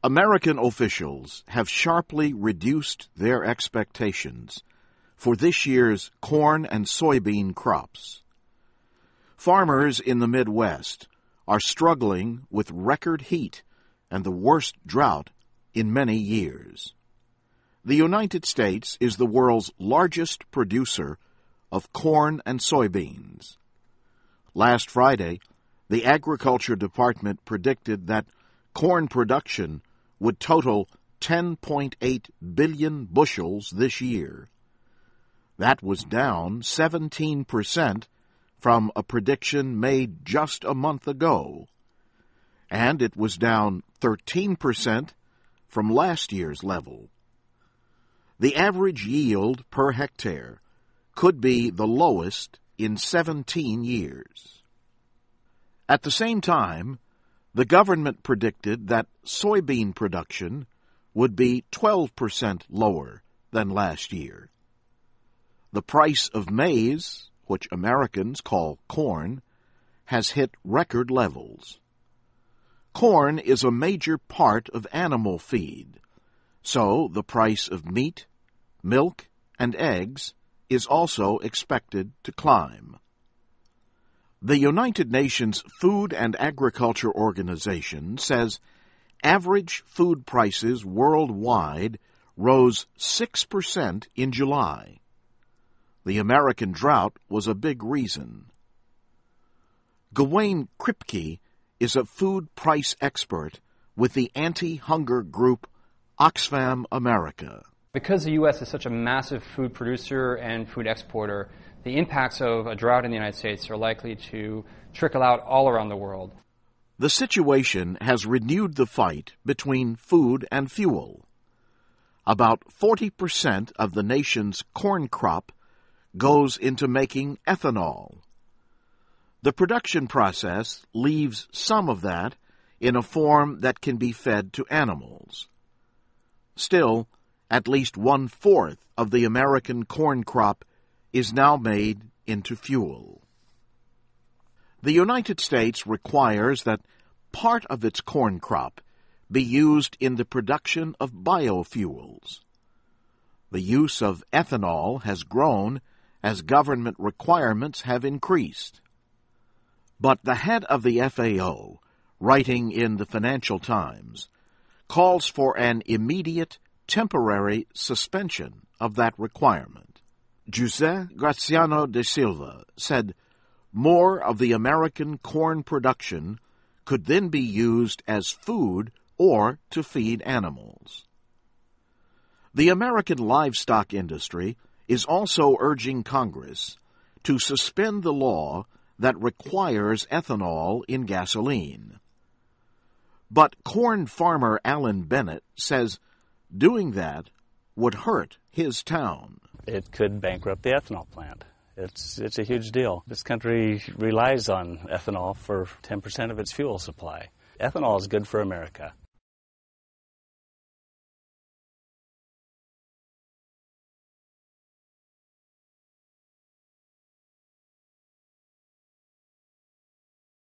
American officials have sharply reduced their expectations for this year's corn and soybean crops. Farmers in the Midwest are struggling with record heat and the worst drought in many years. The United States is the world's largest producer of corn and soybeans. Last Friday, the Agriculture Department predicted that corn production would total 10.8 billion bushels this year. That was down 17% from a prediction made just a month ago, and it was down 13% from last year's level. The average yield per hectare could be the lowest in 17 years. At the same time, the government predicted that soybean production would be 12% lower than last year. The price of maize, which Americans call corn, has hit record levels. Corn is a major part of animal feed, so the price of meat, milk, and eggs is also expected to climb. The United Nations Food and Agriculture Organization says average food prices worldwide rose 6% in July. The American drought was a big reason. Gawain Kripke is a food price expert with the anti-hunger group Oxfam America. Because the U.S. is such a massive food producer and food exporter, the impacts of a drought in the United States are likely to trickle out all around the world. The situation has renewed the fight between food and fuel. About 40% of the nation's corn crop goes into making ethanol. The production process leaves some of that in a form that can be fed to animals. Still, at least 1/4 of the American corn crop is now made into fuel. The United States requires that part of its corn crop be used in the production of biofuels. The use of ethanol has grown as government requirements have increased. But the head of the FAO, writing in the Financial Times, calls for an immediate temporary suspension of that requirement. José Graciano de Silva said more of the American corn production could then be used as food or to feed animals. The American livestock industry is also urging Congress to suspend the law that requires ethanol in gasoline. But corn farmer Alan Bennett says doing that would hurt his town. It could bankrupt the ethanol plant. It's a huge deal. This country relies on ethanol for 10% of its fuel supply. Ethanol is good for America.